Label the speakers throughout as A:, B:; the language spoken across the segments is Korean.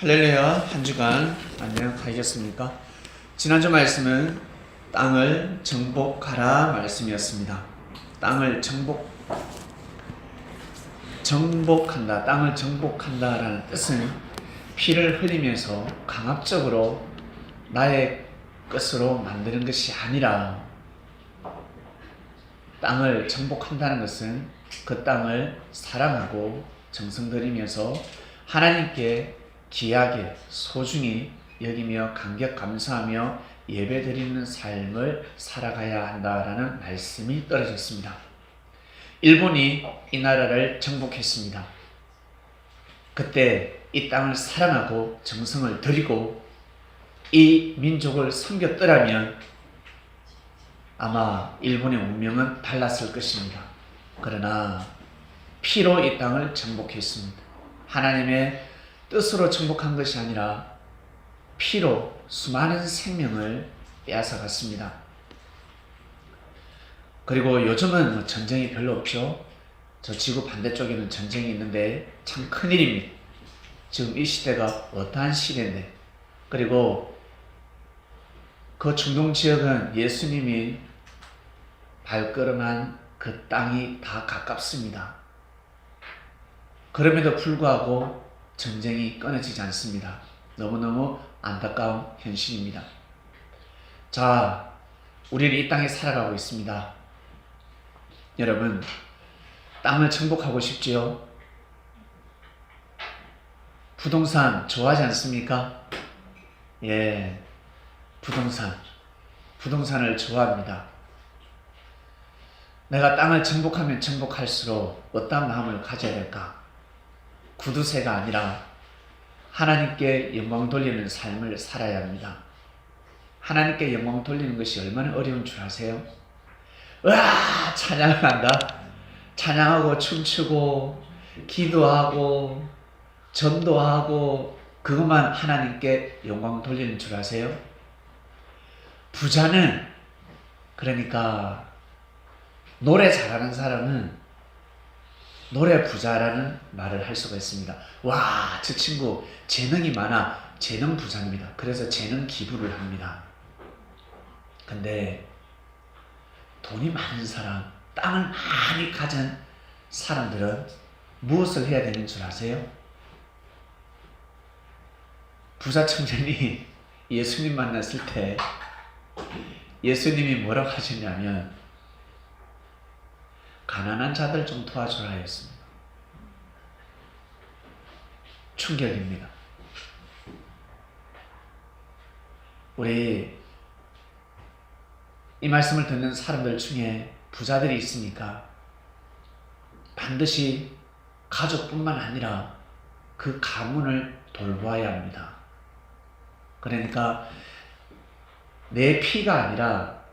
A: 할렐루야. 한 주간 안녕하셨습니까? 지난주 말씀은 땅을 정복하라 말씀이었습니다. 땅을 정복한다. 땅을 정복한다라는 뜻은 피를 흘리면서 강압적으로 나의 것으로 만드는 것이 아니라, 땅을 정복한다는 것은 그 땅을 사랑하고 정성 들이면서 하나님께 귀하게 소중히 여기며 감격 감사하며 예배드리는 삶을 살아가야 한다라는 말씀이 떨어졌습니다. 일본이 이 나라를 정복했습니다. 그때 이 땅을 사랑하고 정성을 들이고 이 민족을 섬겼더라면 아마 일본의 운명은 달랐을 것입니다. 그러나 피로 이 땅을 정복했습니다. 하나님의 뜻으로 정복한 것이 아니라 피로 수많은 생명을 빼앗아갔습니다. 그리고 요즘은 전쟁이 별로 없죠. 저 지구 반대쪽에는 전쟁이 있는데 참 큰일입니다. 지금 이 시대가 어떠한 시대인데, 그리고 그 중동 지역은 예수님이 발걸음한 그 땅이 다 가깝습니다. 그럼에도 불구하고 전쟁이 끊어지지 않습니다. 너무너무 안타까운 현실입니다. 자, 우리는 이 땅에 살아가고 있습니다. 여러분, 땅을 정복하고 싶지요? 부동산 좋아하지 않습니까? 예, 부동산을 좋아합니다. 내가 땅을 정복하면 정복할수록 어떤 마음을 가져야 될까? 구두쇠가 아니라 하나님께 영광 돌리는 삶을 살아야 합니다. 하나님께 영광 돌리는 것이 얼마나 어려운 줄 아세요? 으아! 찬양을 한다. 찬양하고 춤추고 기도하고 전도하고 그것만 하나님께 영광 돌리는 줄 아세요? 부자는, 그러니까 노래 잘하는 사람은 노래 부자라는 말을 할 수가 있습니다. 와, 저 친구 재능이 많아. 재능 부자입니다. 그래서 재능 기부를 합니다. 근데 돈이 많은 사람, 땅을 많이 가진 사람들은 무엇을 해야 되는 줄 아세요? 부자 청년이 예수님 만났을 때 예수님이 뭐라고 하셨냐면 가난한 자들 좀 도와주라 했습니다. 충격입니다. 우리 이 말씀을 듣는 사람들 중에 부자들이 있으니까 반드시 가족뿐만 아니라 그 가문을 돌보아야 합니다. 그러니까 내 피가 아니라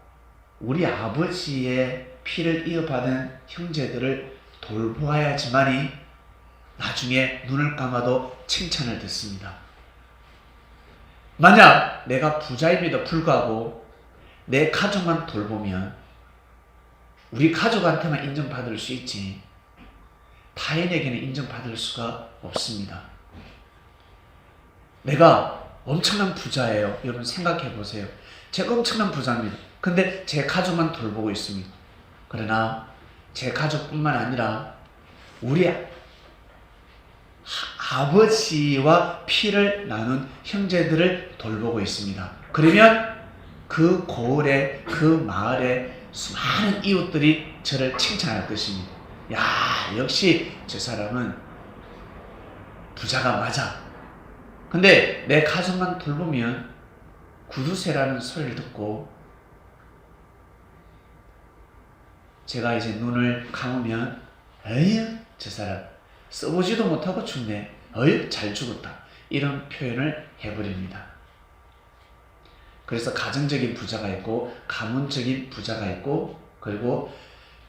A: 우리 아버지의 피를 이어받은 형제들을 돌보아야지만이 나중에 눈을 감아도 칭찬을 듣습니다. 만약 내가 부자임에도 불구하고 내 가족만 돌보면 우리 가족한테만 인정받을 수 있지 타인에게는 인정받을 수가 없습니다. 내가 엄청난 부자예요. 여러분 생각해 보세요. 제가 엄청난 부자입니다. 근데 제 가족만 돌보고 있습니다. 그러나 제 가족뿐만 아니라 우리 아버지와 피를 나눈 형제들을 돌보고 있습니다. 그러면 그 고을에, 그 마을에 수많은 이웃들이 저를 칭찬할 것입니다. 야, 역시 저 사람은 부자가 맞아. 근데 내 가족만 돌보면 구두쇠라는 소리를 듣고 제가 이제 눈을 감으면 에휴, 저 사람 써보지도 못하고 죽네. 어휴, 잘 죽었다. 이런 표현을 해버립니다. 그래서 가정적인 부자가 있고 가문적인 부자가 있고 그리고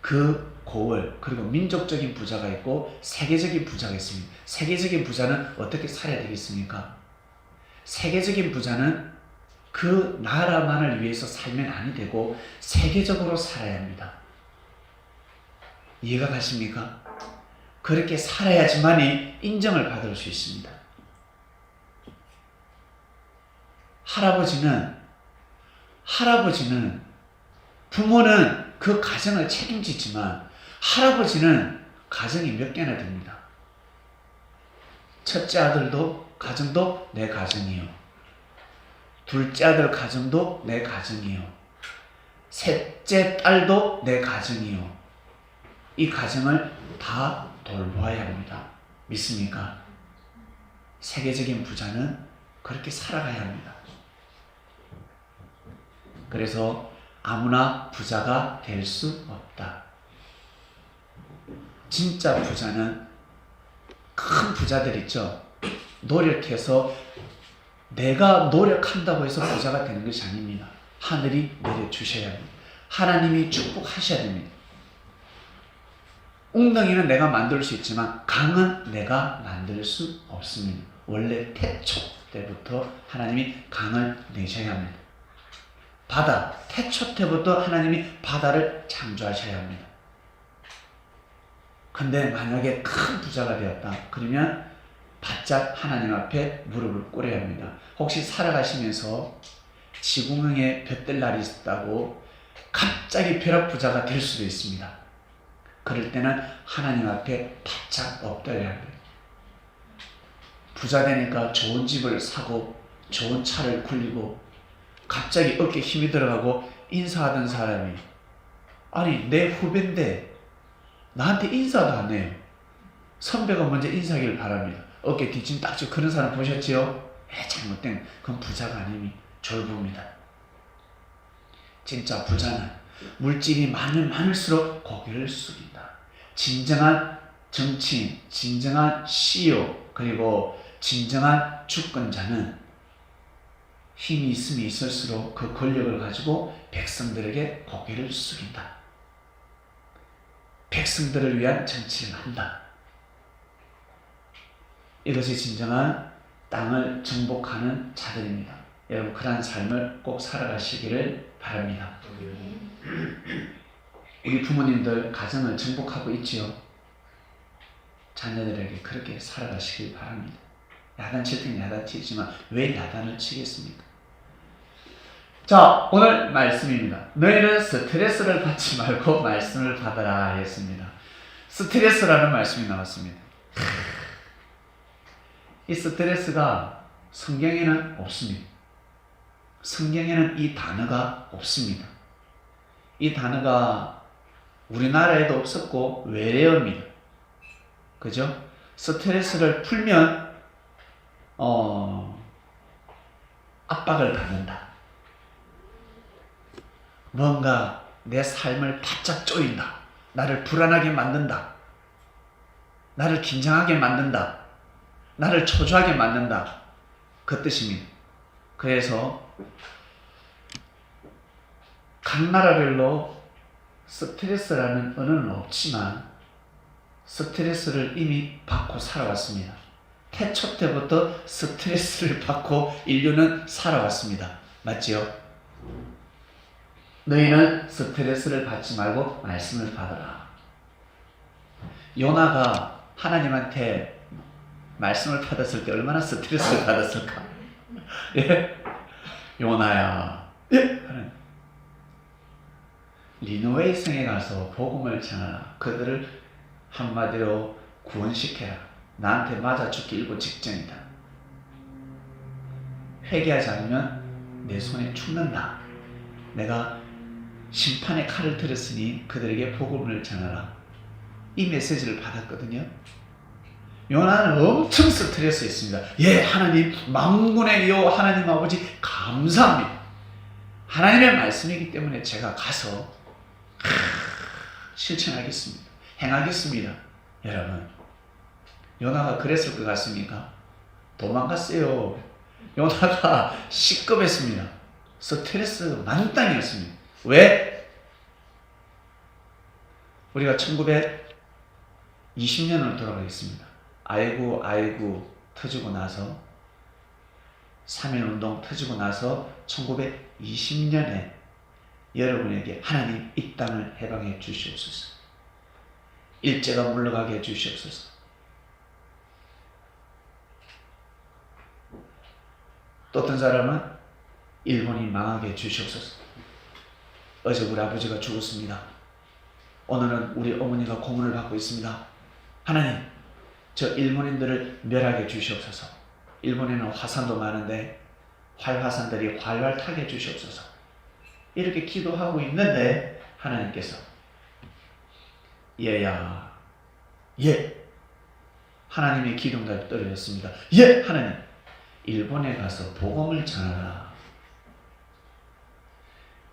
A: 그 고을 그리고 민족적인 부자가 있고 세계적인 부자가 있습니다. 세계적인 부자는 어떻게 살아야 되겠습니까? 세계적인 부자는 그 나라만을 위해서 살면 아니 되고 세계적으로 살아야 합니다. 이해가 가십니까? 그렇게 살아야지만이 인정을 받을 수 있습니다. 할아버지는 부모는 그 가정을 책임지지만 할아버지는 가정이 몇 개나 됩니다. 첫째 아들도 가정도 내 가정이요. 둘째 아들 가정도 내 가정이요. 셋째 딸도 내 가정이요. 이 가정을 다 돌보아야 합니다. 믿습니까? 세계적인 부자는 그렇게 살아가야 합니다. 그래서 아무나 부자가 될 수 없다. 진짜 부자는 큰 부자들 있죠. 노력해서 내가 노력한다고 해서 부자가 되는 것이 아닙니다. 하늘이 내려주셔야 합니다. 하나님이 축복하셔야 됩니다. 웅덩이는 내가 만들 수 있지만 강은 내가 만들 수 없습니다. 원래 태초 때부터 하나님이 강을 내셔야 합니다. 바다, 태초 때부터 하나님이 바다를 창조하셔야 합니다. 근데 만약에 큰 부자가 되었다. 그러면 바짝 하나님 앞에 무릎을 꿇어야 합니다. 혹시 살아가시면서 지구명에 볕들 날이 있다고 갑자기 벼락부자가 될 수도 있습니다. 그럴 때는 하나님 앞에 바짝 엎드려야 합니다. 부자 되니까 좋은 집을 사고 좋은 차를 굴리고 갑자기 어깨에 힘이 들어가고 인사하던 사람이 아니 내 후배인데 나한테 인사도 안 해요. 선배가 먼저 인사하기를 바랍니다. 어깨 뒤짐 딱 쥐고 그런 사람 보셨지요? 잘못된 그건 부자가 아님이 졸부입니다. 진짜 부자는 물질이 많을수록 고개를 숙인다. 진정한 정치인, 진정한 CEO, 그리고 진정한 주권자는 힘이 있으면 있을수록 그 권력을 가지고 백성들에게 고개를 숙인다. 백성들을 위한 정치를 한다. 이것이 진정한 땅을 정복하는 자들입니다. 여러분 그러한 삶을 꼭 살아가시기를 바랍니다. 우리 부모님들 가정을 정복하고 있지요. 자녀들에게 그렇게 살아가시길 바랍니다. 야단칠 땐 야단치지만 왜 야단을 치겠습니까? 자, 오늘 말씀입니다. 너희는 스트레스를 받지 말고 말씀을 받아라 했습니다. 스트레스라는 말씀이 나왔습니다. 이 스트레스가 성경에는 없습니다. 성경에는 이 단어가 없습니다. 이 단어가 우리나라에도 없었고 외래어입니다. 그죠? 스트레스를 풀면 압박을 받는다. 뭔가 내 삶을 바짝 조인다. 나를 불안하게 만든다. 나를 긴장하게 만든다. 나를 초조하게 만든다. 그 뜻입니다. 그래서 각 나라별로 스트레스라는 언어는 없지만 스트레스를 이미 받고 살아왔습니다. 태초 때부터 스트레스를 받고 인류는 살아왔습니다. 맞지요? 너희는 스트레스를 받지 말고 말씀을 받아라. 요나가 하나님한테 말씀을 받았을 때 얼마나 스트레스를 받았을까? 예? 요나야. 예? 니느웨 성에 가서 복음을 전하라. 그들을 한마디로 구원시켜라. 나한테 맞아 죽기 일보 직전이다. 회개하지 않으면 내 손에 죽는다. 내가 심판의 칼을 들었으니 그들에게 복음을 전하라. 이 메시지를 받았거든요. 요나는 엄청 스트레스였습니다. 예, 하나님 만군의 여 하나님 아버지 감사합니다. 하나님의 말씀이기 때문에 제가 가서 실천하겠습니다. 행하겠습니다. 여러분, 요나가 그랬을 것 같습니까? 도망갔어요. 요나가 시급했습니다. 스트레스 만땅이었습니다. 왜? 우리가 1920년으로 돌아가겠습니다. 아이고 터지고 나서 3.1운동 터지고 나서 1920년에 여러분에게 하나님 이 땅을 해방해 주시옵소서. 일제가 물러가게 해 주시옵소서. 또 어떤 사람은 일본이 망하게 해주시옵소서. 어제 우리 아버지가 죽었습니다. 오늘은 우리 어머니가 고문을 받고 있습니다. 하나님, 저 일본인들을 멸하게 해주시옵소서. 일본에는 화산도 많은데 활화산들이 활활 타게 해주시옵소서. 이렇게 기도하고 있는데 하나님께서 얘야, 예, 하나님의 기둥답이 떨어졌습니다. 예, 하나님, 일본에 가서 복음을 전하라.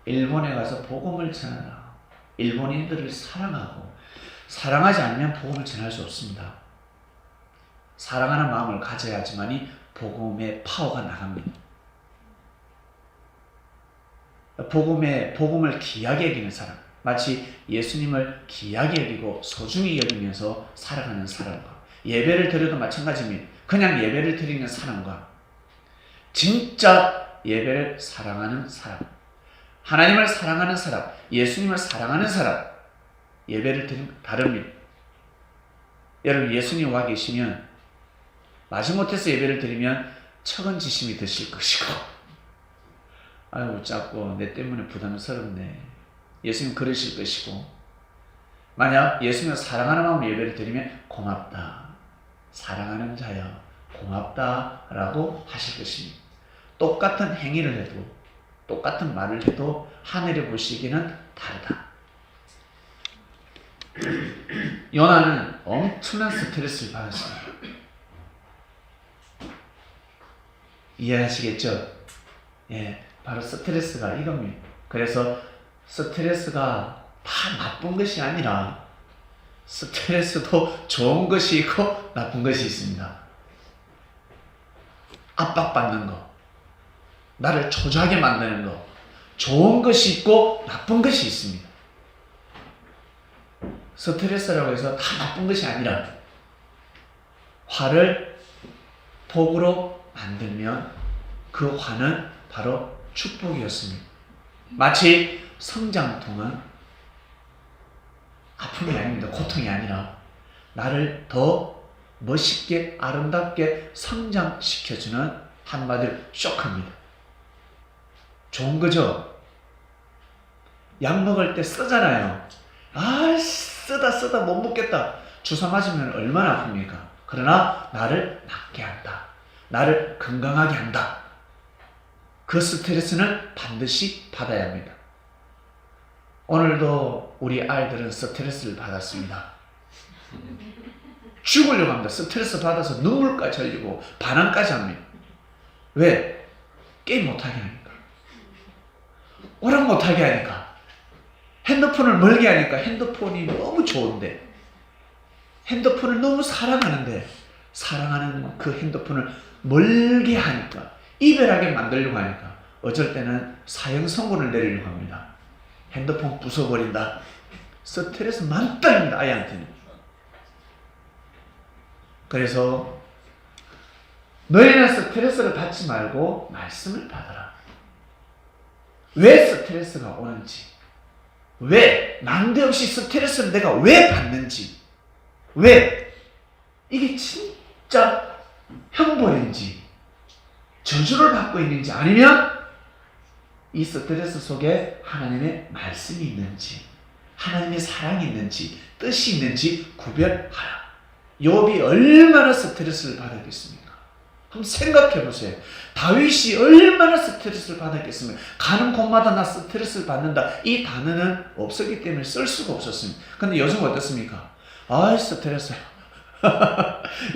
A: 일본에 가서 복음을 전하라. 일본인들을 사랑하고, 사랑하지 않으면 복음을 전할 수 없습니다. 사랑하는 마음을 가져야지만이 복음의 파워가 나갑니다. 복음을 귀하게 여기는 사람, 마치 예수님을 귀하게 여기고 소중히 여기면서 살아가는 사람과, 예배를 드려도 마찬가지입니다. 그냥 예배를 드리는 사람과 진짜 예배를 사랑하는 사람, 하나님을 사랑하는 사람, 예수님을 사랑하는 사람, 예배를 드리는 다릅니다. 여러분, 예수님 와 계시면 마지못해서 예배를 드리면 척은지심이 드실 것이고, 아유 자꾸 내 때문에 부담스럽네, 예수님 그러실 것이고, 만약 예수님을 사랑하는 마음으로 예배를 드리면 고맙다, 사랑하는 자여 고맙다 라고 하실 것입니다. 똑같은 행위를 해도, 똑같은 말을 해도 하늘에 보시기에는 다르다. 요나는 엄청난 스트레스를 받았습니다. 이해하시겠죠? 예, 바로 스트레스가 이겁니다. 그래서 스트레스가 다 나쁜 것이 아니라 스트레스도 좋은 것이 있고 나쁜 것이 있습니다. 압박받는 거, 나를 초조하게 만드는 거, 좋은 것이 있고 나쁜 것이 있습니다. 스트레스라고 해서 다 나쁜 것이 아니라 화를 복으로 만들면 그 화는 바로 축복이었습니다. 마치 성장통은 아픔이 아닙니다. 고통이 아니라 나를 더 멋있게 아름답게 성장시켜주는, 한마디로 쇼크입니다. 좋은 거죠? 약 먹을 때 쓰잖아요. 아, 쓰다 못 먹겠다. 주사 맞으면 얼마나 아픕니까? 그러나 나를 낫게 한다, 나를 건강하게 한다. 그 스트레스는 반드시 받아야 합니다. 오늘도 우리 아이들은 스트레스를 받았습니다. 죽으려고 합니다. 스트레스 받아서 눈물까지 흘리고 반항까지 합니다. 왜? 게임 못하게 하니까, 오락 못하게 하니까, 핸드폰을 멀게 하니까. 핸드폰이 너무 좋은데, 핸드폰을 너무 사랑하는데, 사랑하는 그 핸드폰을 멀게 하니까, 이별하게 만들려고 하니까 어쩔 때는 사형 선고를 내리려고 합니다. 핸드폰 부숴버린다. 스트레스 만땅입니다, 아이한테는. 그래서 너희는 스트레스를 받지 말고 말씀을 받아라. 왜 스트레스가 오는지, 왜 난데없이 스트레스를 내가 왜 받는지, 왜 이게 진짜 형벌인지, 저주를 받고 있는지, 아니면 이 스트레스 속에 하나님의 말씀이 있는지, 하나님의 사랑이 있는지, 뜻이 있는지 구별하라. 욥이 얼마나 스트레스를 받았겠습니까? 한번 생각해 보세요. 다윗이 얼마나 스트레스를 받았겠습니까? 가는 곳마다 나 스트레스를 받는다, 이 단어는 없었기 때문에 쓸 수가 없었습니다. 근데 요즘 어떻습니까? 아이 스트레스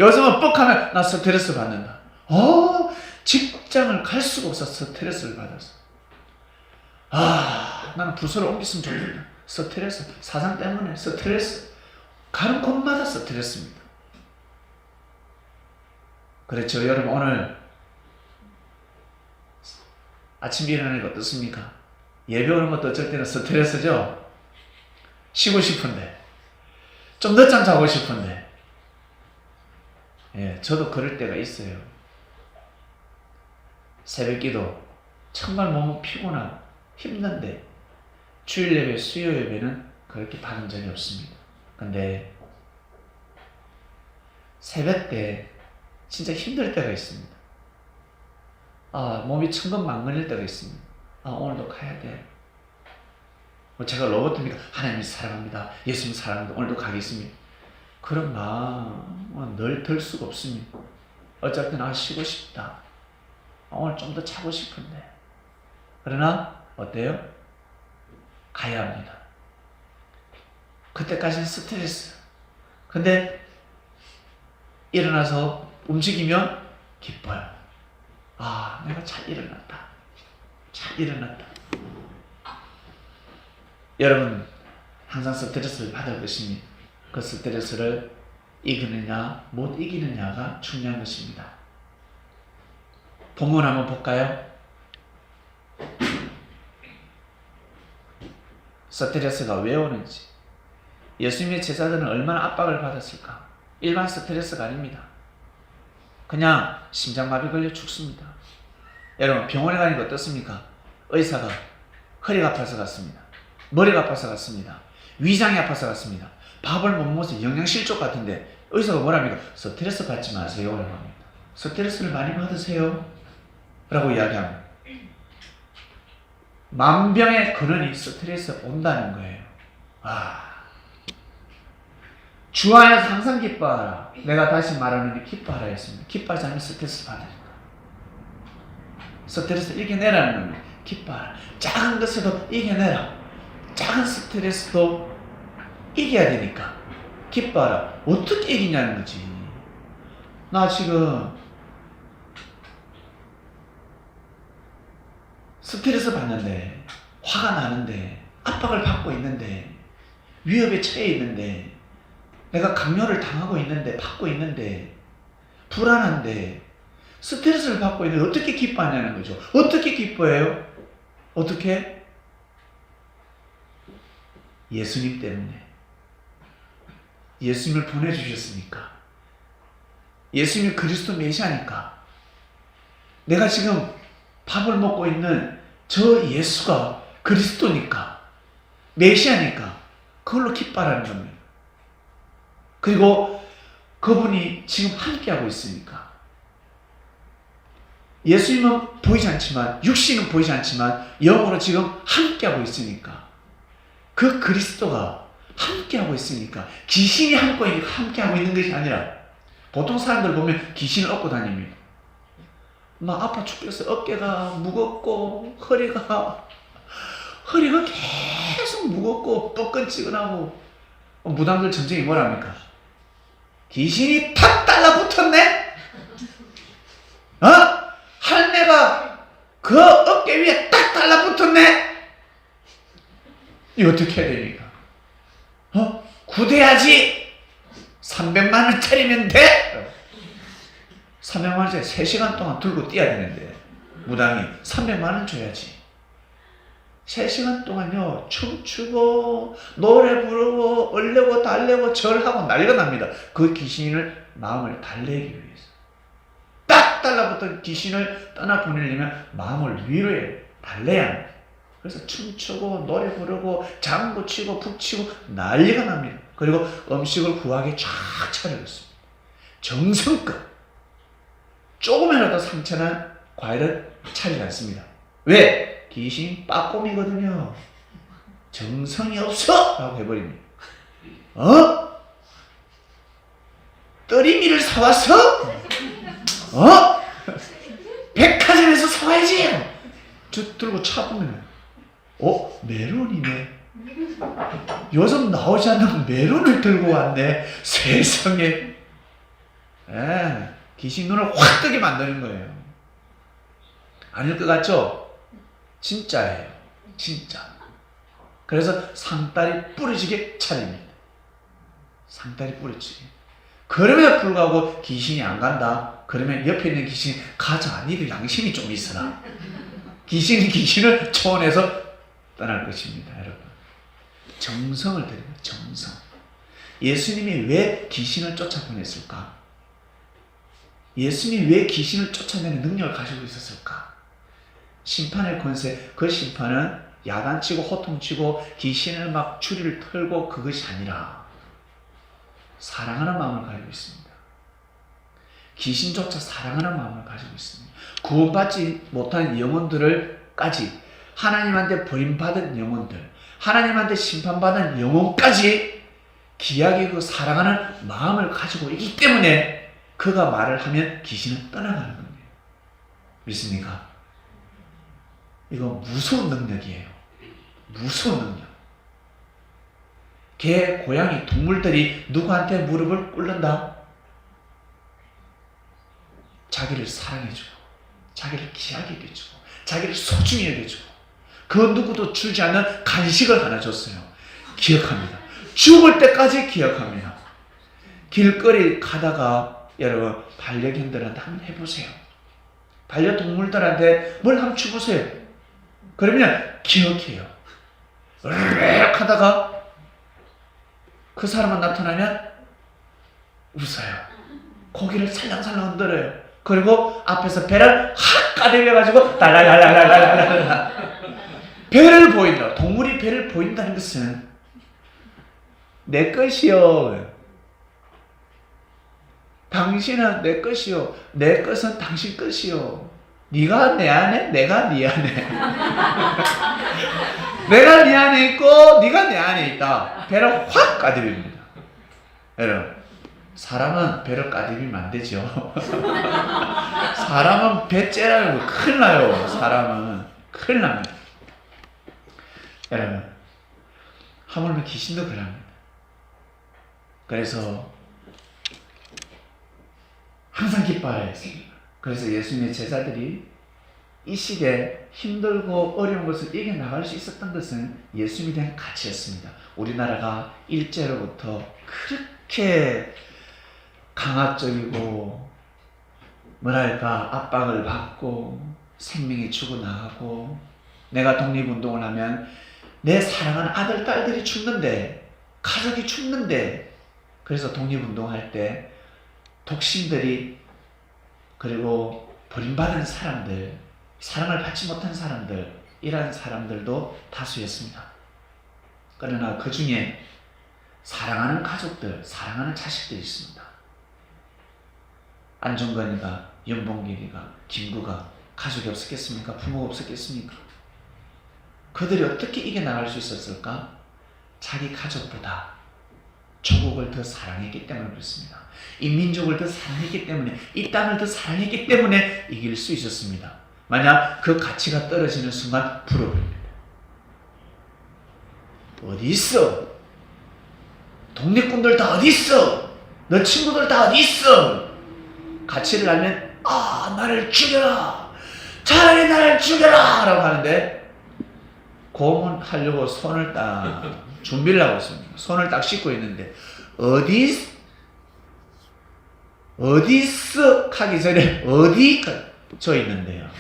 A: 요즘은 뻑하면 나 스트레스 받는다. 직장을 갈 수가 없어, 스트레스를 받아서. 나는 부서를 옮겼으면 좋겠다. 스트레스, 사장 때문에 스트레스, 가는 곳마다 스트레스입니다. 그렇죠. 여러분, 오늘 아침에 일어나니까 어떻습니까? 예배 오는 것도 어쩔 때는 스트레스죠. 쉬고 싶은데, 좀 늦잠 자고 싶은데, 예, 저도 그럴 때가 있어요. 새벽기도 정말 너무 피곤하고 힘든데 주일 예배, 수요 예배는 그렇게 받은 적이 없습니다. 근데 새벽 때 진짜 힘들 때가 있습니다. 몸이 천근만근일 때가 있습니다. 오늘도 가야 돼. 제가 로봇입니까? 하나님이 사랑합니다. 예수님 사랑합니다. 오늘도 가겠습니다. 그런 마음은 늘 들 수가 없습니다. 어쨌든 쉬고 싶다. 오늘 좀 더 자고 싶은데. 그러나 어때요? 가야 합니다. 그때까지는 스트레스. 근데 일어나서 움직이면 기뻐요. 내가 잘 일어났다. 잘 일어났다. 여러분 항상 스트레스를 받을 것입니다. 그 스트레스를 이기느냐 못 이기느냐가 중요한 것입니다. 본문 한번 볼까요? 스트레스가 왜 오는지. 예수님의 제자들은 얼마나 압박을 받았을까? 일반 스트레스가 아닙니다. 그냥 심장마비 걸려 죽습니다. 여러분 병원에 가니까 어떻습니까? 의사가 허리가 아파서 갔습니다. 머리가 아파서 갔습니다. 위장이 아파서 갔습니다. 밥을 못 먹어서 영양실조 같은데 의사가 뭐랍니까? 스트레스 받지 마세요 라고 합니다. 스트레스를 많이 받으세요 라고 이야기합니다. 만병의 근원이 스트레스 온다는 거예요. 주 안에서 항상 기뻐하라. 내가 다시 말하는 게 기뻐하라 했습니다. 기뻐하지 않으면 스트레스 받으니까. 스트레스 이겨내라는 겁니다. 기뻐하라. 작은 것에도 이겨내라. 작은 스트레스도 이겨야 되니까 기뻐하라. 어떻게 이기냐는 거지. 나 지금 스트레스 받는데, 화가 나는데, 압박을 받고 있는데, 위협에 처해 있는데, 내가 강요를 당하고 있는데, 받고 있는데, 불안한데, 스트레스를 받고 있는데 어떻게 기뻐하냐는 거죠. 어떻게 기뻐해요? 어떻게? 예수님 때문에. 예수님을 보내주셨으니까. 예수님이 그리스도 메시아니까. 내가 지금 밥을 먹고 있는 저 예수가 그리스도니까, 메시아니까 그걸로 기뻐하라는 겁니다. 그리고 그분이 지금 함께하고 있으니까. 예수님은 보이지 않지만, 육신은 보이지 않지만 영으로 지금 함께하고 있으니까, 그 그리스도가 함께하고 있으니까, 귀신이 함께하고 있는 것이 아니라, 보통 사람들 보면 귀신을 업고 다닙니다. 막 아파 죽겠어. 어깨가 무겁고 허리가 계속 무겁고 뻐근찌근하고. 무당들 전쟁이 뭐랍니까? 귀신이 탁 달라붙었네? 할매가 그 어깨 위에 딱 달라붙었네? 이거 어떻게 해야 됩니까? 구대야지. 300만 원짜리면 돼? 300만 원짜리 3시간 동안 들고 뛰어야 되는데 무당이 300만 원 줘야지. 3시간 동안요 춤추고 노래 부르고 얼레고 달래고 절하고 난리가 납니다. 그 귀신을 마음을 달래기 위해서. 딱 달라붙은 귀신을 떠나보내려면 마음을 위로해 달래야 합니다. 그래서 춤추고 노래 부르고 장구 치고 북 치고 난리가 납니다. 그리고 음식을 후하게 쫙 차려줬습니다. 정성껏. 조금이라도 상처난 과일을 차리지 않습니다. 왜? 귀신 빠꼼이거든요. 정성이 없어! 라고 해버립니다. 떨이미를 사왔어? 백화점에서 사와야지! 저 들고 차보면, 메론이네. 요즘 나오지 않는 메론을 들고 왔네. 세상에. 귀신 눈을 확 뜨게 만드는 거예요. 아닐 것 같죠? 진짜예요. 진짜. 그래서 상다리 뿌리지게 차립니다. 상다리 뿌리지게. 그럼에도 불구하고 귀신이 안 간다? 그러면 옆에 있는 귀신이 가자. 니들 양심이 좀 있어라. 귀신이 귀신을 초원해서 떠날 것입니다. 여러분. 정성을 드립니다. 정성. 예수님이 왜 귀신을 쫓아보냈을까? 예수님이 왜 귀신을 쫓아내는 능력을 가지고 있었을까? 심판의 권세, 그 심판은 야단치고 호통치고 귀신을 막 추리를 털고 그것이 아니라 사랑하는 마음을 가지고 있습니다. 귀신조차 사랑하는 마음을 가지고 있습니다. 구원받지 못한 영혼들을까지, 하나님한테 버림받은 영혼들, 하나님한테 심판받은 영혼까지 귀하게 그 사랑하는 마음을 가지고 있기 때문에 그가 말을 하면 귀신은 떠나가는 겁니다. 믿습니까? 이거 무서운 능력이에요. 무서운 능력. 개, 고양이, 동물들이 누구한테 무릎을 꿇는다? 자기를 사랑해주고, 자기를 귀하게 여겨주고, 자기를 소중히 여겨주고, 그 누구도 주지 않는 간식을 하나 줬어요. 기억합니다. 죽을 때까지 기억합니다. 길거리 가다가 여러분 반려견들한테 한번 해보세요. 반려동물들한테 뭘 한번 주보세요. 그러면 기억해요. 으르륵 하다가 그 사람만 나타나면 웃어요. 고기를 살랑살랑 흔들어요. 그리고 앞에서 배를 확 까대려가지고 달랄랄랄랄랄랄 배를 보인다. 동물이 배를 보인다는 것은 내 것이요. 당신은 내 것이요. 내 것은 당신 것이요. 네가 내 안에, 내가 네 안에. 내가 네 안에 있고 네가 내 안에 있다. 배를 확 까들입니다. 여러분, 사람은 배를 까들이면 안 되죠. 사람은 배 째라고 큰일 나요. 사람은 큰일 납니다. 여러분, 하물며 귀신도 그럽니다. 그래서 항상 기뻐하라 했습니다. 그래서 예수님의 제자들이 이 시대에 힘들고 어려운 것을 이겨나갈 수 있었던 것은 예수님에 대한 가치였습니다. 우리나라가 일제로부터 그렇게 강압적이고 뭐랄까 압박을 받고 생명이 죽어나가고, 내가 독립운동을 하면 내 사랑하는 아들, 딸들이 죽는데, 가족이 죽는데, 그래서 독립운동할 때 독신들이, 그리고 버림받은 사람들, 사랑을 받지 못한 사람들, 이런 사람들도 다수였습니다. 그러나 그 중에 사랑하는 가족들, 사랑하는 자식들이 있습니다. 안종건이가, 연봉길이가, 김구가 가족이 없었겠습니까? 부모가 없었겠습니까? 그들이 어떻게 이겨나갈 수 있었을까? 자기 가족보다 조국을 더 사랑했기 때문에 그렇습니다. 이 민족을 더 사랑했기 때문에, 이 땅을 더 사랑했기 때문에 이길 수 있었습니다. 만약 그 가치가 떨어지는 순간 불어버립니다. 어디 있어? 독립군들 다 어디 있어? 너 친구들 다 어디 있어? 가치를 알면 나를 죽여라, 차라리 나를 죽여라 라고 하는데, 고문하려고 손을 딱 준비를 하고 있습니다. 손을 딱 씻고 있는데 어디서 하기 전에 어디 저 있는데요.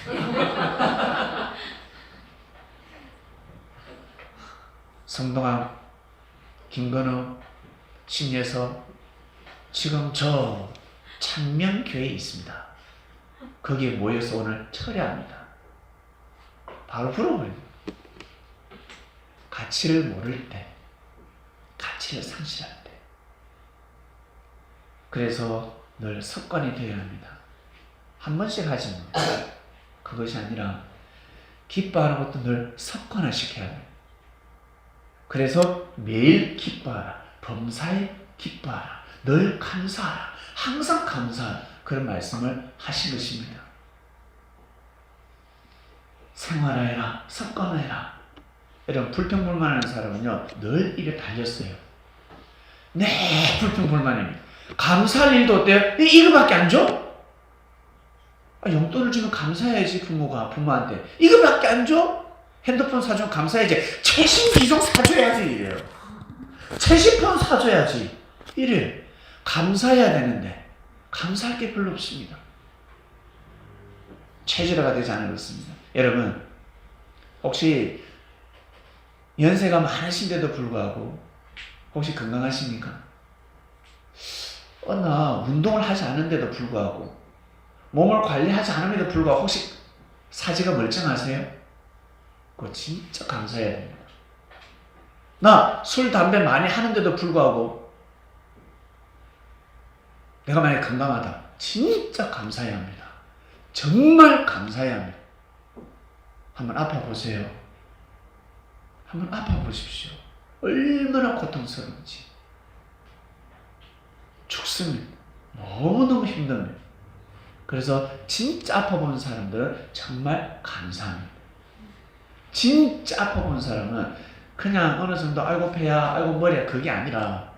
A: 성동암, 김건우, 신예서 지금 저 창명교회에 있습니다. 거기에 모여서 오늘 철회합니다. 바로 불어버립니다. 가치를 모를 때, 가치를 상실할 때. 그래서 늘 습관이 되어야 합니다. 한 번씩 하지 마. 그것이 아니라 기뻐하는 것도 늘 습관화 시켜야 합니다. 그래서 매일 기뻐하라, 범사에 기뻐하라, 늘 감사하라, 항상 감사하라, 그런 말씀을 하신 것입니다. 생활하여라, 습관화해라. 여러분, 불평불만하는 사람은요 늘 입에 달렸어요. 네, 불평불만입니다. 감사할 일도 어때요? 이거밖에 안 줘? 용돈을 주면 감사해야지. 부모한테 이거밖에 안 줘? 핸드폰 사주면 감사해야지. 최신 기종 사줘야지 이래요. 최신폰 사줘야지 이래. 감사해야 되는데 감사할 게 별로 없습니다. 체질화가 되지 않은 것입니다. 여러분, 혹시 연세가 많으신데도 불구하고 혹시 건강하십니까? 나 운동을 하지 않은데도 불구하고, 몸을 관리하지 않음에도 불구하고 혹시 사지가 멀쩡하세요? 그거 진짜 감사해야 됩니다. 나 술, 담배 많이 하는데도 불구하고 내가 만약에 건강하다, 진짜 감사해야 합니다. 정말 감사해야 합니다. 한번 아파보세요. 한번 아파보십시오. 얼마나 고통스러운지. 죽습니다. 너무너무 힘듭니다. 그래서 진짜 아파본 사람들은 정말 감사합니다. 진짜 아파본 사람은 그냥 어느 정도 아이고 배야 아이고 머리야 그게 아니라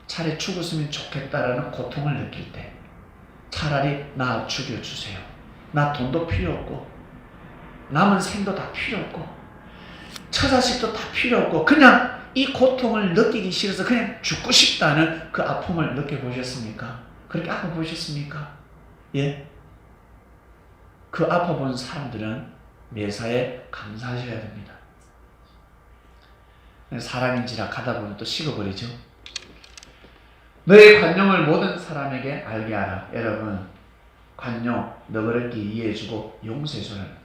A: 차라리 죽었으면 좋겠다라는 고통을 느낄 때 차라리 나 죽여주세요. 나 돈도 필요 없고 남은 생도 다 필요 없고 처자식도 다 필요 없고 그냥 이 고통을 느끼기 싫어서 그냥 죽고 싶다는 그 아픔을 느껴보셨습니까? 그렇게 아파보셨습니까? 예? 그 아파본 사람들은 매사에 감사하셔야 됩니다. 사람인지라 가다 보면 또 식어버리죠. 너의 관용을 모든 사람에게 알게 하라. 여러분, 관용, 너그럽게 이해해주고 용서해주라는,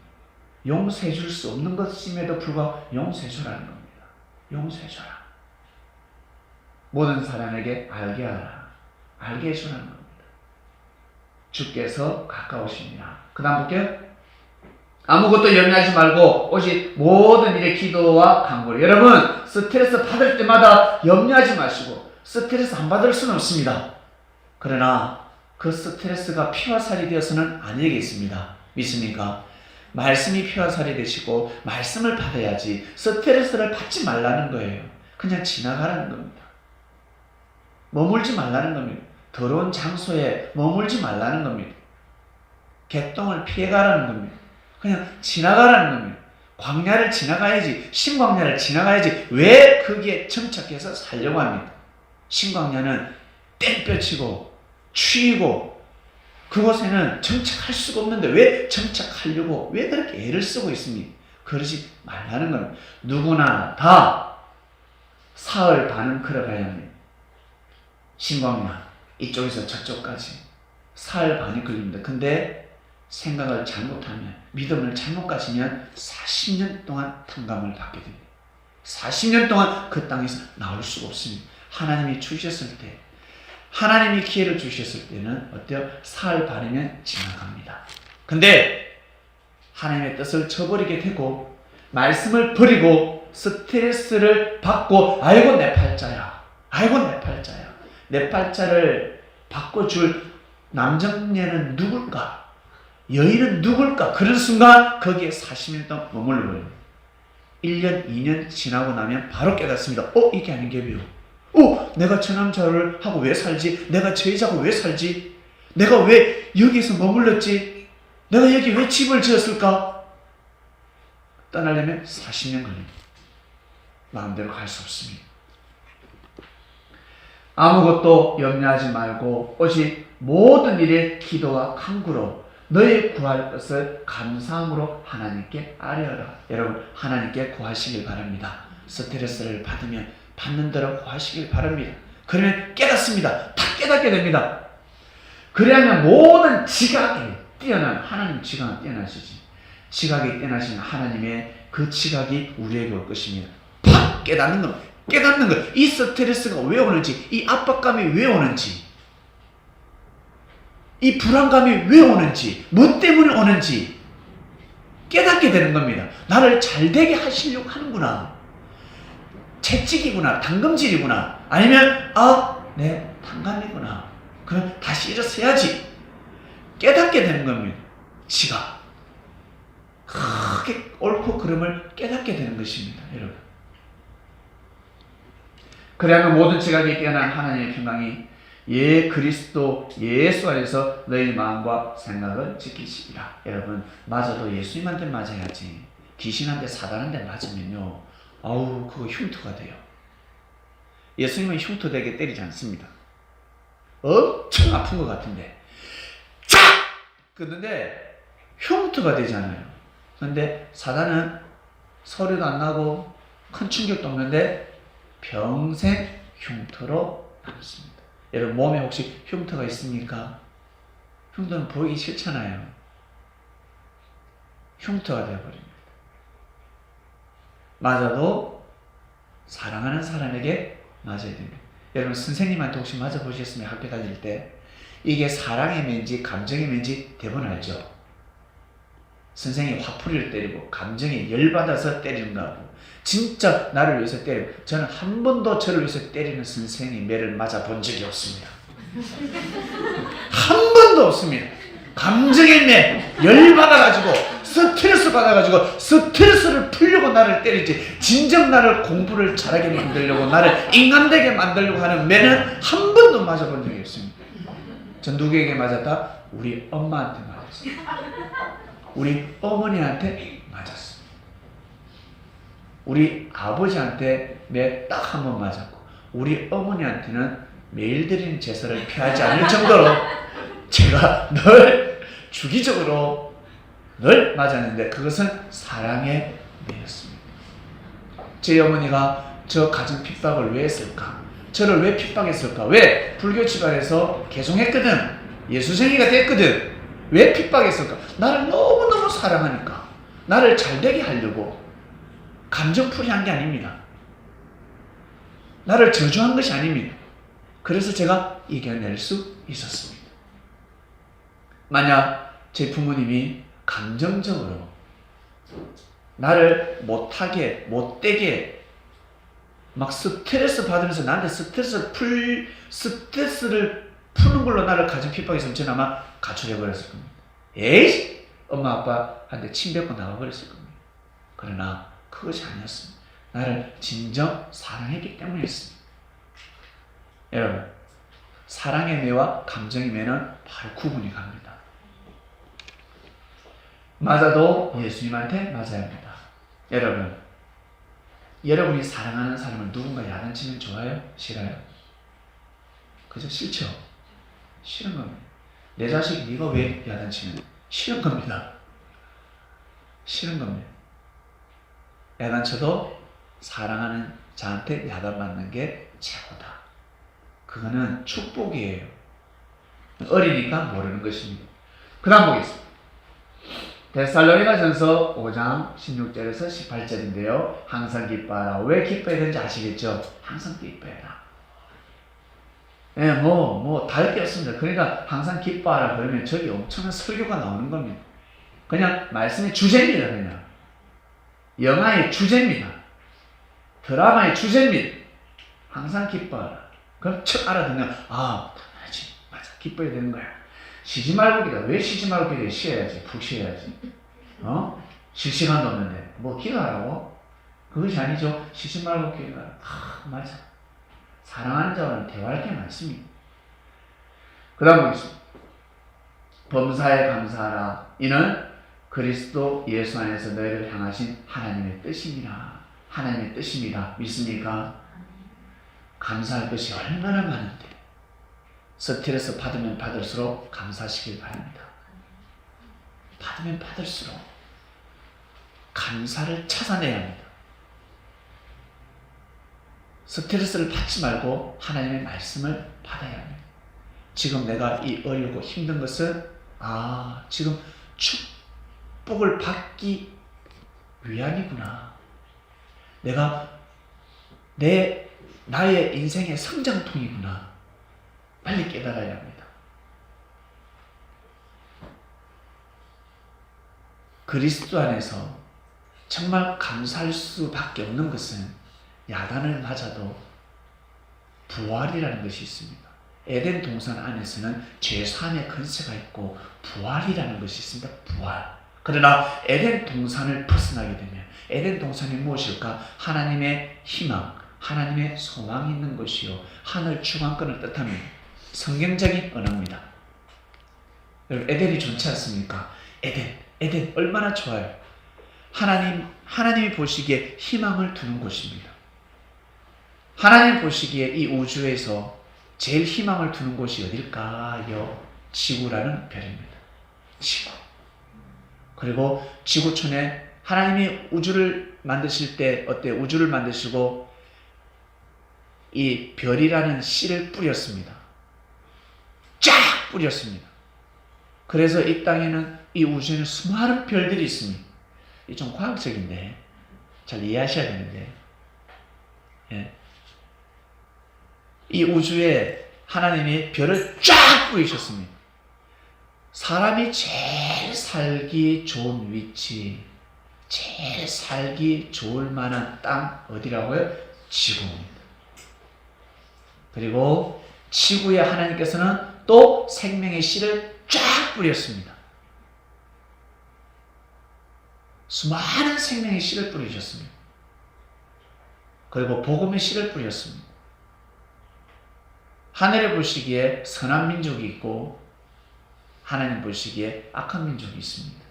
A: 용서해줄 수 없는 것임에도 불구하고 용서해주라는 겁니다. 용서해줘라. 모든 사람에게 알게 하라. 알게 해주라는 겁니다. 주께서 가까우십니다. 그 다음 볼게요. 아무것도 염려하지 말고 오직 모든 일에 기도와 간구를. 여러분, 스트레스 받을 때마다 염려하지 마시고 스트레스 안 받을 수는 없습니다. 그러나 그 스트레스가 피와 살이 되어서는 안 되겠습니다. 믿습니까? 말씀이 피와 살이 되시고 말씀을 받아야지 스트레스를 받지 말라는 거예요. 그냥 지나가라는 겁니다. 머물지 말라는 겁니다. 더러운 장소에 머물지 말라는 겁니다. 객동을 피해가라는 겁니다. 그냥 지나가라는 겁니다. 광야를 지나가야지, 신광야를 지나가야지 왜 거기에 정착해서 살려고 합니까? 신광야는 땡볕이고 추위고 그곳에는 정착할 수가 없는데 왜 정착하려고 왜 그렇게 애를 쓰고 있습니까? 그러지 말라는 겁니다. 누구나 다 사흘 반은 걸어가야 합니다. 신광야 이쪽에서 저쪽까지 사흘 반이 걸립니다. 근데 생각을 잘못하면, 믿음을 잘못 가지면 40년 동안 탕감을 받게 됩니다. 40년 동안 그 땅에서 나올 수가 없습니다. 하나님이 주셨을 때, 하나님이 기회를 주셨을 때는 어때요? 사흘 반이면 지나갑니다. 근데 하나님의 뜻을 저버리게 되고 말씀을 버리고 스트레스를 받고 아이고 내 팔자야, 아이고 내 팔자야, 내 팔자를 바꿔줄 남정네는 누굴까? 여인은 누굴까? 그런 순간 거기에 40년 동안 머물러 버립니다. 1년, 2년 지나고 나면 바로 깨닫습니다. 이게 아닌 게요. 내가 저 남자를 하고 왜 살지? 내가 저 여자하고 왜 살지? 내가 왜 여기서 머물렀지? 내가 여기 왜 집을 지었을까? 떠나려면 40년 걸립니다. 마음대로 갈 수 없습니다. 아무것도 염려하지 말고 오직 모든 일에 기도와 간구로 너희 구할 것을 감사함으로 하나님께 아뢰어라. 여러분, 하나님께 구하시길 바랍니다. 스트레스를 받으면 받는 대로 구하시길 바랍니다. 그러면 깨닫습니다. 다 깨닫게 됩니다. 그래야만 모든 지각이 뛰어난, 하나님 지각은 뛰어나시지. 지각이 뛰어나신 하나님의 그 지각이 우리에게 올 것입니다. 팍 깨닫는 것, 깨닫는 것. 이 스트레스가 왜 오는지, 이 압박감이 왜 오는지, 이 불안감이 왜 오는지, 뭐 때문에 오는지 깨닫게 되는 겁니다. 나를 잘되게 하시려고 하는구나. 채찍이구나. 당금질이구나. 아니면 내 탕감이구나. 그럼 다시 일어서야지. 깨닫게 되는 겁니다. 지가 크게 옳고 그름을 깨닫게 되는 것입니다. 여러분. 그래야만 모든 지각이 뛰어난 하나님의 평강이 그리스도 예수 안에서 너희 마음과 생각을 지키시리라. 여러분, 맞아도 예수님한테 맞아야지. 귀신한테 사단한테 맞으면요, 그거 흉터가 돼요. 예수님은 흉터되게 때리지 않습니다. 엄청 아픈 것 같은데 쫙 끊는데 흉터가 되잖아요. 그런데 사단은 소리도 안 나고 큰 충격도 없는데 평생 흉터로 남습니다. 여러분, 몸에 혹시 흉터가 있습니까? 흉터는 보이기 싫잖아요. 흉터가 되어버립니다. 맞아도 사랑하는 사람에게 맞아야 됩니다. 여러분, 선생님한테 혹시 맞아보셨으면 학교 다닐 때 이게 사랑의 매인지 감정의 매인지 대부분 알죠. 선생이 화풀이를 때리고 감정에 열받아서 때리는 거하고 진짜 나를 위해서 때리고, 저는 한 번도 저를 위해서 때리는 선생의 매를 맞아 본 적이 없습니다. 한 번도 없습니다. 감정의 매, 열받아가지고 스트레스 받아가지고 스트레스를 풀려고 나를 때리지, 진정 나를 공부를 잘하게 만들려고 나를 인간되게 만들려고 하는 매는 한 번도 맞아본 적이 없습니다. 전 누구에게 맞았다? 우리 엄마한테 맞았어요. 우리 어머니한테 맞았어요. 우리 아버지한테 매 딱 한 번 맞았고, 우리 어머니한테는 매일 드리는 제사를 피하지 않을 정도로 제가 늘 주기적으로 늘 맞았는데, 그것은 사랑의 매였습니다. 제 어머니가 저 가정 핍박을 왜 했을까? 저를 왜 핍박했을까? 왜 불교 집안에서 개종했거든, 예수쟁이가 됐거든, 왜 핍박했을까? 나를 너무너무 사랑하니까, 나를 잘되게 하려고 감정풀이 한 게 아닙니다. 나를 저주한 것이 아닙니다. 그래서 제가 이겨낼 수 있었습니다. 만약 제 부모님이 감정적으로 나를 못하게, 못되게 막 스트레스 받으면서 나한테 스트레스를 푸는 걸로 나를 가정 핍박했으면 저는 아마 가출해버렸을 겁니다. 에이! 엄마 아빠한테 침 뱉고 나와버렸을 겁니다. 그러나 그것이 아니었습니다. 나를 진정 사랑했기 때문이었습니다. 여러분, 사랑의 매와 감정의 매는 바로 구분이 갑니다. 맞아도 예수님한테 맞아야 합니다. 여러분이 사랑하는 사람을 누군가 야단치면 좋아요? 싫어요? 그죠? 싫죠? 싫은 겁니다. 내 자식 네가 왜 야단치면 싫은 겁니다. 싫은 겁니다. 야단쳐도 사랑하는 자한테 야단 맞는 게 최고다. 그거는 축복이에요. 어리니까 모르는 것입니다. 그 다음 보겠습니다. 데살로니가전서 5장 16절에서 18절인데요. 항상 기뻐하라. 왜 기뻐해야 되는지 아시겠죠? 항상 기뻐해라. 예, 다를 게 없습니다. 그러니까 항상 기뻐하라 그러면 저기 엄청난 설교가 나오는 겁니다. 그냥 말씀의 주제입니다. 그냥 영화의 주제입니다. 드라마의 주제입니다. 항상 기뻐하라. 그럼 척 알아듣면, 맞아, 기뻐야 되는 거야. 쉬지 말고 기다. 왜 쉬지 말고 기다? 쉬어야지. 푹 쉬어야지. 쉴 시간도 없는데 뭐 기도하라고? 그것이 아니죠. 쉬지 말고 기도하라. 맞아. 사랑하는 자와는 대화할 게 많습니다. 그 다음 보겠습니다. 범사에 감사하라. 이는 그리스도 예수 안에서 너희를 향하신 하나님의 뜻입니다. 하나님의 뜻입니다. 믿습니까? 감사할 것이 얼마나 많은데 스트레스 받으면 받을수록 감사하시길 바랍니다. 받으면 받을수록 감사를 찾아내야 합니다. 스트레스를 받지 말고 하나님의 말씀을 받아야 합니다. 지금 내가 이 어렵고 힘든 것은 지금 축복을 받기 위함이구나. 내가 나의 인생의 성장통이구나. 빨리 깨달아야 합니다. 그리스도 안에서 정말 감사할 수밖에 없는 것은 야단을 맞아도 부활이라는 것이 있습니다. 에덴 동산 안에서는 죄사함의 근세가 있고 부활이라는 것이 있습니다. 부활. 그러나 에덴 동산을 벗어나게 되면 에덴 동산이 무엇일까? 하나님의 희망, 하나님의 소망이 있는 것이요 하늘 주관권을 뜻합니다. 성경적인 언어입니다. 여러분, 에덴이 좋지 않습니까? 에덴 얼마나 좋아요. 하나님이 보시기에 희망을 두는 곳입니다. 하나님 보시기에 이 우주에서 제일 희망을 두는 곳이 어딜까요? 지구라는 별입니다. 지구. 그리고 지구촌에 하나님이 우주를 만드실 때 우주를 만드시고 이 별이라는 씨를 뿌렸습니다. 쫙 뿌렸습니다. 그래서 이 땅에는, 이 우주에는 수많은 별들이 있습니다. 이 좀 과학적인데 잘 이해하셔야 되는데, 이 우주에 하나님이 별을 쫙 뿌리셨습니다. 사람이 제일 살기 좋은 위치, 제일 살기 좋을 만한 땅 어디라고요? 지구입니다. 그리고 지구에 하나님께서는 또 생명의 씨를 쫙 뿌렸습니다. 수많은 생명의 씨를 뿌리셨습니다. 그리고 복음의 씨를 뿌렸습니다. 하늘에 보시기에 선한 민족이 있고 하나님 보시기에 악한 민족이 있습니다.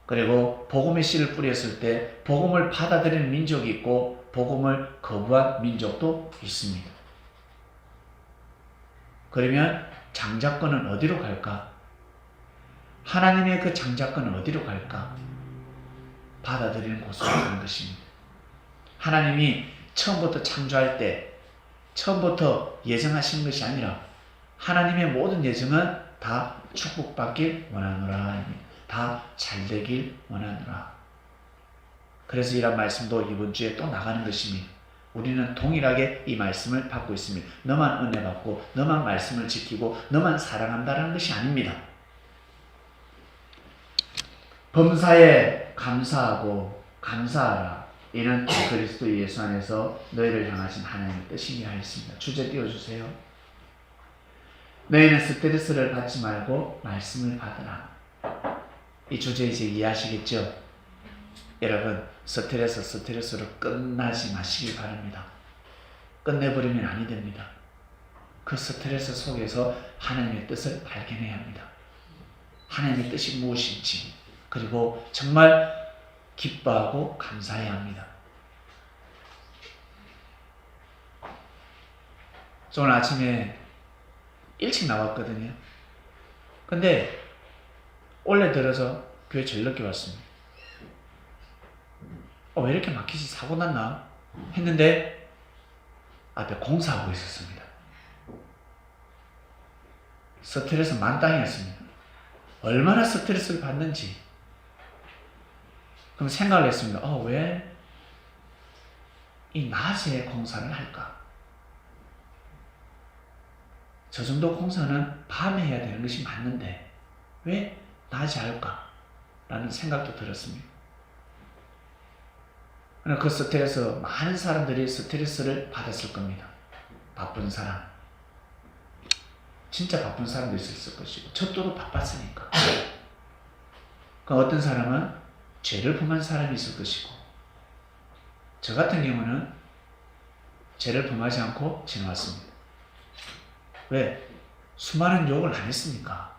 A: 그리고 복음의 씨를 뿌렸을 때 복음을 받아들이는 민족이 있고 복음을 거부한 민족도 있습니다. 그러면 장자권은 어디로 갈까? 하나님의 그 장자권은 어디로 갈까? 받아들이는 곳으로 가는 것입니다. 하나님이 처음부터 창조할 때 처음부터 예정하신 것이 아니라 하나님의 모든 예정은 다 축복받길 원하노라. 다 잘되길 원하노라. 그래서 이런 말씀도 이번 주에 또 나가는 것입니다. 우리는 동일하게 이 말씀을 받고 있습니다. 너만 은혜 받고 너만 말씀을 지키고 너만 사랑한다는 것이 아닙니다. 범사에 감사하고 감사하라. 이는 그리스도 예수 안에서 너희를 향하신 하나님의 뜻이니라 했습니다. 주제 띄워주세요. 너희는 스트레스를 받지 말고 말씀을 받으라. 이 주제 이제 이해하시겠죠? 여러분, 스트레스로 끝나지 마시길 바랍니다. 끝내버리면 아니 됩니다. 그 스트레스 속에서 하나님의 뜻을 발견해야 합니다. 하나님의 뜻이 무엇인지, 그리고 정말 기뻐하고 감사해야 합니다. 오늘 아침에 일찍 나왔거든요. 근데 원래 들어서 교회 제일 늦게 왔습니다. 왜 이렇게 막히지? 사고 났나? 했는데 앞에 공사하고 있었습니다. 스트레스 만땅이었습니다. 얼마나 스트레스를 받는지. 그럼 생각을 했습니다. 왜 이 낮에 공사를 할까? 저 정도 공사는 밤에 해야 되는 것이 맞는데 왜 낮에 할까? 라는 생각도 들었습니다. 그 스트레스, 많은 사람들이 스트레스를 받았을 겁니다. 바쁜 사람. 진짜 바쁜 사람도 있었을 것이고, 저도 바빴으니까. 어떤 사람은 죄를 범한 사람이 있을 것이고, 저 같은 경우는 죄를 범하지 않고 지나왔습니다. 왜? 수많은 욕을 안 했으니까.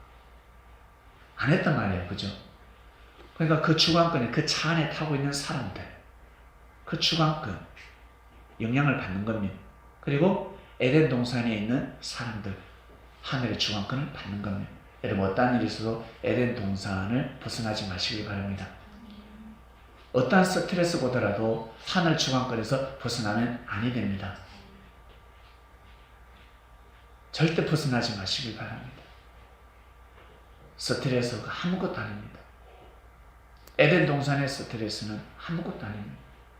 A: 안 했단 말이에요. 그죠? 그러니까 그 주관권에, 그 차 안에 타고 있는 사람들, 그 주관권, 영향을 받는 겁니다. 그리고 에덴 동산에 있는 사람들, 하늘의 주관권을 받는 겁니다. 여러분, 어떠한 일이 있어도 에덴 동산을 벗어나지 마시길 바랍니다. 어떠한 스트레스보다라도 하늘 주관권에서 벗어나면 아니 됩니다. 절대 벗어나지 마시길 바랍니다. 스트레스가 아무것도 아닙니다. 에덴 동산의 스트레스는 아무것도 아닙니다.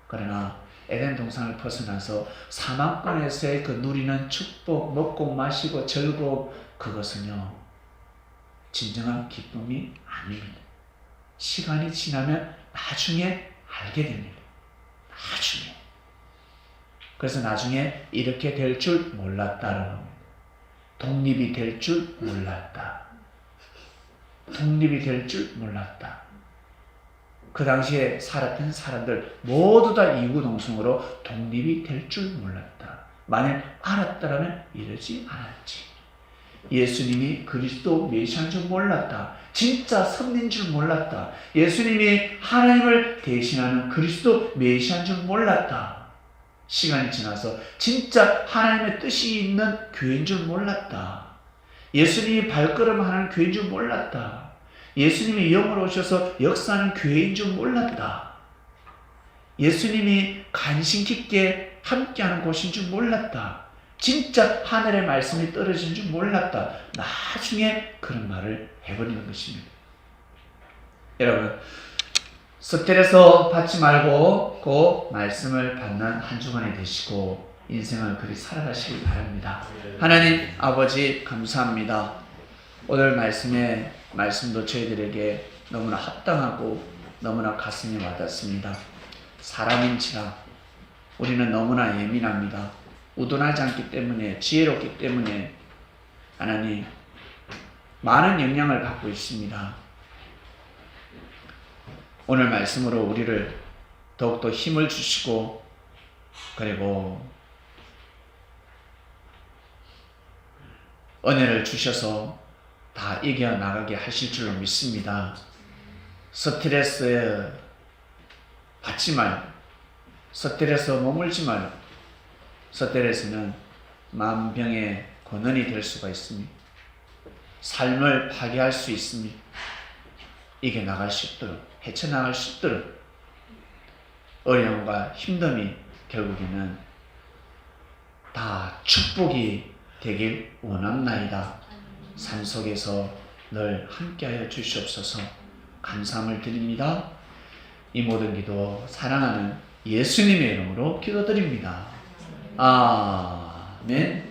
A: 그러나 에덴 동산을 벗어나서 사망권에서의 그 누리는 축복, 먹고 마시고 즐거움, 그것은요 진정한 기쁨이 아닙니다. 시간이 지나면 나중에 알게 됩니다. 나중에. 그래서 나중에 이렇게 될 줄 몰랐다라고 합니다. 독립이 될 줄 몰랐다. 독립이 될 줄 몰랐다. 그 당시에 살았던 사람들 모두 다 이구동성으로 독립이 될 줄 몰랐다. 만약 알았다면 이러지 않았지. 예수님이 그리스도 메시아인 줄 몰랐다. 진짜 섭리인 줄 몰랐다. 예수님이 하나님을 대신하는 그리스도 메시아인 줄 몰랐다. 시간이 지나서 진짜 하나님의 뜻이 있는 교회인 줄 몰랐다. 예수님이 발걸음하는 교회인 줄 몰랐다. 예수님이 영으로 오셔서 역사하는 교회인 줄 몰랐다. 예수님이 간신 깊게 함께하는 곳인 줄 몰랐다. 진짜 하늘의 말씀이 떨어진 줄 몰랐다. 나중에 그런 말을 해버리는 것입니다. 여러분, 스트레스 받지 말고 그 말씀을 받는 한 주간이 되시고, 인생을 그리 살아가시기 바랍니다. 하나님 아버지 감사합니다. 오늘 말씀도 저희들에게 너무나 합당하고 너무나 가슴에 와닿습니다. 사람인지라 우리는 너무나 예민합니다. 우둔하지 않기 때문에, 지혜롭기 때문에 하나님 많은 영향을 받고 있습니다. 오늘 말씀으로 우리를 더욱더 힘을 주시고 그리고 은혜를 주셔서 다 이겨나가게 하실 줄로 믿습니다. 스트레스에 받지 말고, 스트레스에 머물지 말고, 스트레스는 만병의 근원이 될 수가 있습니다. 삶을 파괴할 수 있습니다. 이겨나갈 수 있도록, 헤쳐나갈 수 있도록 어려움과 힘듦이 결국에는 다 축복이 되길 원합나이다. 삶 속에서 늘 함께하여 주시옵소서. 감사함을 드립니다. 이 모든 기도 사랑하는 예수님의 이름으로 기도드립니다. 아멘.